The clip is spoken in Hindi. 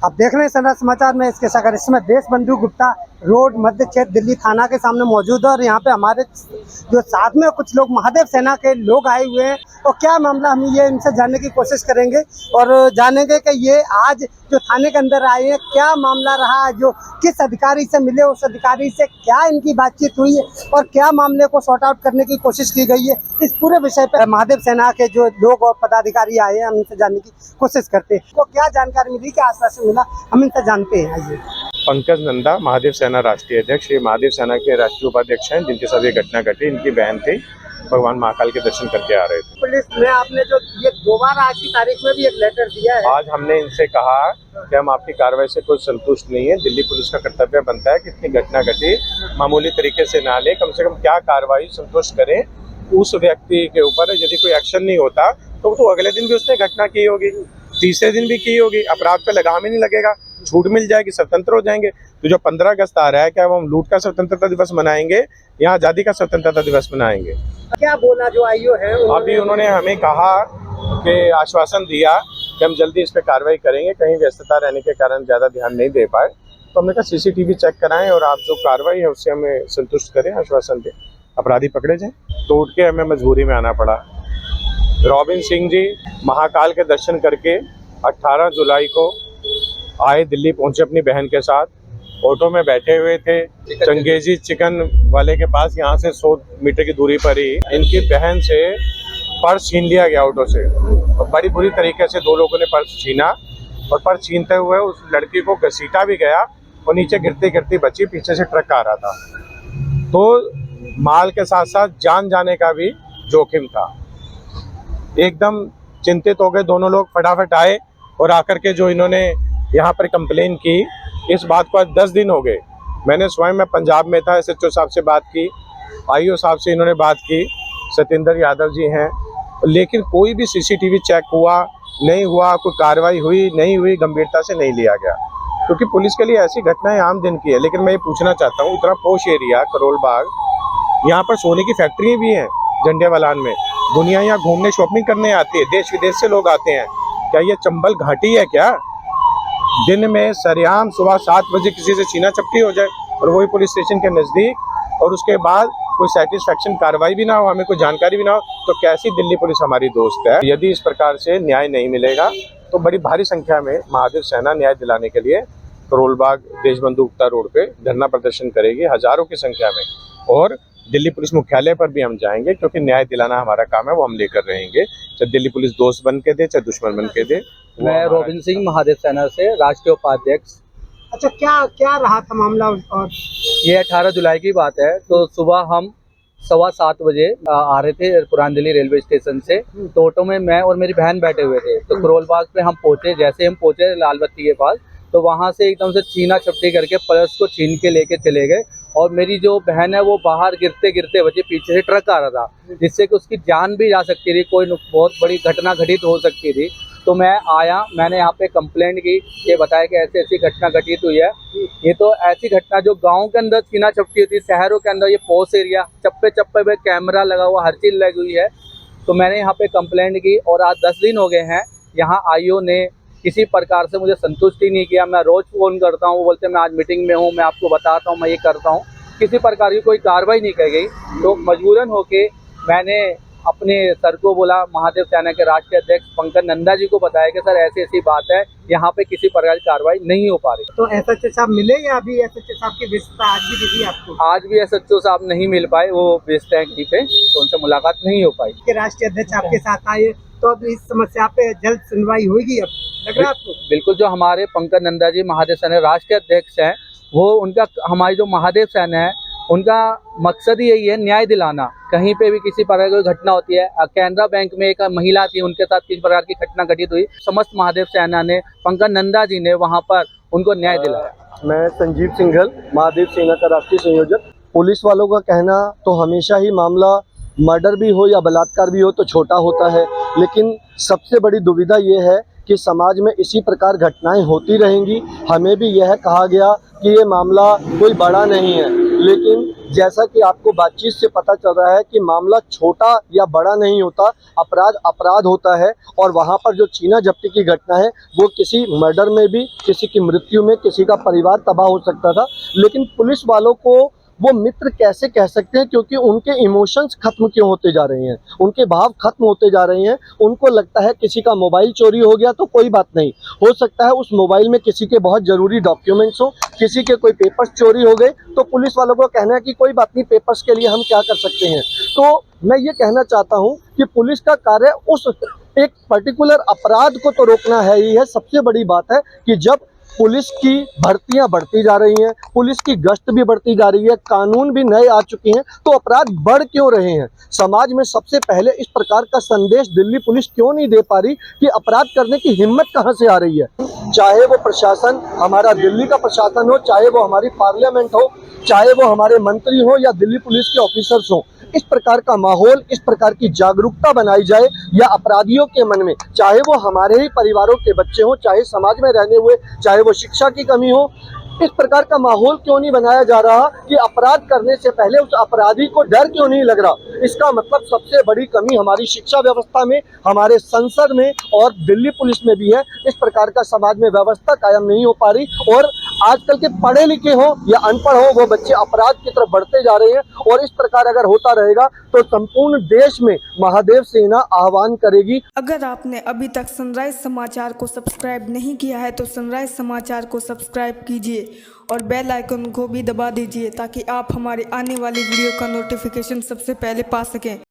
अब देख रहे हैं सनराइज समाचार में इसके सागर इसमें देशबंधु गुप्ता रोड मध्य क्षेत्र दिल्ली थाना के सामने मौजूद है और यहाँ पे हमारे जो साथ में कुछ लोग महादेव सेना के लोग आए हुए हैं और क्या मामला हम ये इनसे जानने की कोशिश करेंगे और जानेंगे कि ये आज जो थाने के अंदर आए हैं क्या मामला रहा, जो किस अधिकारी से मिले उस अधिकारी से क्या इनकी बातचीत हुई है और क्या मामले को सॉर्ट आउट करने की कोशिश की गई है। इस पूरे विषय पर महादेव सेना के जो लोग और पदाधिकारी आए हैं हम इनसे जानने की कोशिश करते हैं। तो क्या जानकारी मिली, क्या आश्वासन मिला, हम इनसे जानते हैं। आइए। पंकज नंदा महादेव सेना राष्ट्रीय अध्यक्ष, ये महादेव सेना के राष्ट्रीय उपाध्यक्ष हैं जिनके साथ ये घटना घटी। इनकी बहन थी, भगवान महाकाल के दर्शन करके आ रहे थे। पुलिस में आपने जो ये दोबारा आज की तारीख में भी एक लेटर दिया है, आज हमने इनसे कहा कि हम आपकी कार्रवाई से कोई संतुष्ट नहीं है। दिल्ली पुलिस का कर्तव्य बनता है कि इतनी घटना घटी मामूली तरीके से ना ले, कम से कम क्या कार्रवाई संतुष्ट करें उस व्यक्ति के ऊपर। यदि कोई एक्शन नहीं होता तो अगले दिन भी उसने घटना की होगी, तीसरे दिन भी की होगी, अपराध पे लगाम ही नहीं लगेगा, छूट मिल जाएगी, स्वतंत्र हो जाएंगे। तो जो 15 अगस्त आ रहा है, क्या हम लूट का स्वतंत्रता दिवस मनाएंगे या आज़ादी का स्वतंत्रता दिवस मनाएंगे? क्या बोला जो आईओ है अभी उन्होंने हमें कहा कि आश्वासन दिया कि हम जल्दी इस पर कार्रवाई करेंगे, कहीं व्यस्तता रहने के कारण ज़्यादा ध्यान नहीं दे पाए। तो हमने कहा CCTV चेक कराएं और आप जो कार्रवाई है उससे हमें संतुष्ट करें, आश्वासन दें, अपराधी पकड़े जाएं। तो उठ के हमें मजबूरी में आना पड़ा। रॉबिन सिंह जी महाकाल के दर्शन करके 18 जुलाई को आए, दिल्ली पहुंचे अपनी बहन के साथ, ऑटो में बैठे हुए थे चंगेजी चिकन वाले के पास, यहाँ से 100 मीटर की दूरी पर ही इनकी बहन से पर्स छीन लिया गया ऑटो से। और बड़ी बुरी तरीके से दो लोगों ने पर्स छीना और पर्स छीनते हुए उस लड़की को घसीटा भी गया और नीचे गिरती गिरती बची, पीछे से ट्रक आ रहा था। तो माल के साथ साथ जान जाने का भी जोखिम था। एकदम चिंतित हो गए दोनों लोग, फटाफट आए और आकर के जो इन्होंने यहाँ पर कंप्लेन की, इस बात को आज 10 दिन हो गए। मैंने स्वयं मैं पंजाब में था, SHO साहब से बात की, IO साहब से इन्होंने बात की, सत्येंद्र यादव जी हैं, लेकिन कोई भी CCTV चेक हुआ नहीं हुआ, कोई कार्रवाई हुई नहीं हुई, गंभीरता से नहीं लिया गया। क्योंकि पुलिस के लिए ऐसी घटनाएं आम दिन की है। लेकिन मैं ये पूछना चाहता हूँ, इतना पोश एरिया करोल बाग, यहाँ पर सोने की फैक्ट्री भी हैं झंडेवालान में, दुनिया यहाँ घूमने शॉपिंग करने आती है, देश विदेश से लोग आते हैं। क्या ये चंबल घाटी है क्या? दिन में सरेआम सुबह 7 बजे किसी से छीना चपटी हो जाए और वही पुलिस स्टेशन के नज़दीक, और उसके बाद कोई सेटिस्फैक्शन कार्रवाई भी ना हो, हमें कोई जानकारी भी ना हो, तो कैसी दिल्ली पुलिस हमारी दोस्त है? यदि इस प्रकार से न्याय नहीं मिलेगा तो बड़ी भारी संख्या में महादेव सेना न्याय दिलाने के लिए करोल बाग देशबंधु गुप्ता रोड पे धरना प्रदर्शन करेगी, हजारों की संख्या में। और दिल्ली पुलिस मुख्यालय पर भी हम जाएंगे, क्योंकि न्याय दिलाना हमारा काम है, वो हम लेकर रहेंगे, चाहे दिल्ली पुलिस दोस्त बन के दे चाहे दुश्मन बन के दे। मैं रॉबिन सिंह महादेव सेना से राष्ट्रीय उपाध्यक्ष। अच्छा, क्या क्या रहा था मामला? और ये 18 जुलाई की बात है। तो सुबह हम 7:15 बजे आ रहे थे पुरानी दिल्ली रेलवे स्टेशन से। तो ऑटो में मैं और मेरी बहन बैठे हुए थे। तो करोल बाग पे हम पहुंचे। जैसे हम पहुंचे लाल बत्ती के पास, तो वहां से एकदम से छीना छपटी करके पर्स को छीन के लेके चले गए। और मेरी जो बहन है वो बाहर गिरते गिरते बची, पीछे से ट्रक आ रहा था जिससे कि उसकी जान भी जा सकती थी, कोई बहुत बड़ी घटना घटित हो सकती थी। तो मैं आया, मैंने यहाँ पे कंप्लेंट की, ये बताया कि ऐसी ऐसी घटना घटित हुई है। ये तो ऐसी घटना जो गांव के अंदर छीना छपटी होती है, शहरों के अंदर ये पॉश एरिया, चप्पे चप्पे पे कैमरा लगा हुआ, हर चीज़ लगी हुई है। तो मैंने यहाँ पे कंप्लेंट की और आज 10 दिन हो गए हैं। यहाँ IO ने किसी प्रकार से मुझे संतुष्टि नहीं किया। मैं रोज़ फ़ोन करता हूँ, वो बोलते हैं मैं आज मीटिंग में हूँ, मैं आपको बताता हूँ, मैं ये करता हूँ, किसी प्रकार की कोई कार्रवाई नहीं की गई। तो मजबूरन होके मैंने अपने सर को बोला, महादेव सेना के राष्ट्रीय अध्यक्ष पंकज नंदा जी को बताया कि सर ऐसी ऐसी बात है, यहाँ पे किसी प्रकार की कार्रवाई नहीं हो पा रही। तो SHO साहब मिले या अभी SHO साहब की व्यस्तता आज भी दिखी आपको? आज भी SHO साहब नहीं मिल पाए, वो व्यस्त हैं कहीं पे, तो उनसे मुलाकात नहीं हो पाई। के राष्ट्रीय अध्यक्ष आपके साथ आए, तो अब इस समस्या पे जल्द सुनवाई होगी, अब लग रहा है आपको? बिल्कुल, जो हमारे पंकज नंदा जी महादेव सेना राष्ट्रीय अध्यक्ष हैं, वो उनका, हमारी जो महादेव सेना है उनका मकसद ही यही है, न्याय दिलाना। कहीं पे भी किसी प्रकार की घटना होती है, कैनरा बैंक में एक महिला थी, उनके साथ किसी प्रकार की घटना घटित हुई, समस्त महादेव सेना ने, पंकज नंदा जी ने वहां पर उनको न्याय दिलाया। मैं संजीव सिंघल, महादेव सेना का राष्ट्रीय संयोजक। पुलिस वालों का कहना तो हमेशा ही मामला मर्डर भी हो या बलात्कार भी हो तो छोटा होता है, लेकिन सबसे बड़ी दुविधा ये है कि समाज में इसी प्रकार घटनाएं होती रहेंगी। हमें भी यह कहा गया कि ये मामला कोई बड़ा नहीं है, लेकिन जैसा कि आपको बातचीत से पता चल रहा है कि मामला छोटा या बड़ा नहीं होता, अपराध अपराध होता है। और वहाँ पर जो छीना झपटी की घटना है वो किसी मर्डर में भी, किसी की मृत्यु में किसी का परिवार तबाह हो सकता था। लेकिन पुलिस वालों को वो मित्र कैसे कह सकते हैं, क्योंकि उनके इमोशंस खत्म क्यों होते जा रहे हैं, उनके भाव खत्म होते जा रहे हैं। उनको लगता है किसी का मोबाइल चोरी हो गया तो कोई बात नहीं, हो सकता है उस मोबाइल में किसी के बहुत ज़रूरी डॉक्यूमेंट्स हो, किसी के कोई पेपर्स चोरी हो गए, तो पुलिस वालों को कहना है कि कोई बात नहीं, पेपर्स के लिए हम क्या कर सकते हैं। तो मैं ये कहना चाहता हूँ कि पुलिस का कार्य उस एक पर्टिकुलर अपराध को तो रोकना है ही है। सबसे बड़ी बात है कि जब पुलिस की भर्तियां बढ़ती जा रही हैं, पुलिस की गश्त भी बढ़ती जा रही है, कानून भी नए आ चुके हैं, तो अपराध बढ़ क्यों रहे हैं। समाज में सबसे पहले इस प्रकार का संदेश दिल्ली पुलिस क्यों नहीं दे पा रही कि अपराध करने की हिम्मत कहां से आ रही है। चाहे वो प्रशासन, हमारा दिल्ली का प्रशासन हो, चाहे वो हमारी पार्लियामेंट हो, चाहे वो हमारे मंत्री हो या दिल्ली पुलिस के ऑफिसर्स हो, इस प्रकार का माहौल, इस प्रकार की जागरूकता बनाई जाए या अपराधियों के मन में, चाहे वो हमारे ही परिवारों के बच्चे हों, चाहे समाज में रहने हुए, चाहे वो शिक्षा की कमी हो, इस प्रकार का माहौल क्यों नहीं बनाया जा रहा कि अपराध करने से पहले उस अपराधी को डर क्यों नहीं लग रहा। इसका मतलब सबसे बड़ी कमी हमारी शिक्षा व्यवस्था में, हमारे संसद में और दिल्ली पुलिस में भी है। इस प्रकार का समाज में व्यवस्था कायम नहीं हो पा रही और आजकल के पढ़े लिखे हो या अनपढ़ हो, वो बच्चे अपराध की तरफ बढ़ते जा रहे हैं। और इस प्रकार अगर होता रहेगा तो संपूर्ण देश में महादेव सेना आह्वान करेगी। अगर आपने अभी तक सनराइज समाचार को सब्सक्राइब नहीं किया है तो सनराइज समाचार को सब्सक्राइब कीजिए और बेल आइकन को भी दबा दीजिए ताकि आप हमारे आने वाली वीडियो का नोटिफिकेशन सबसे पहले पा सकें।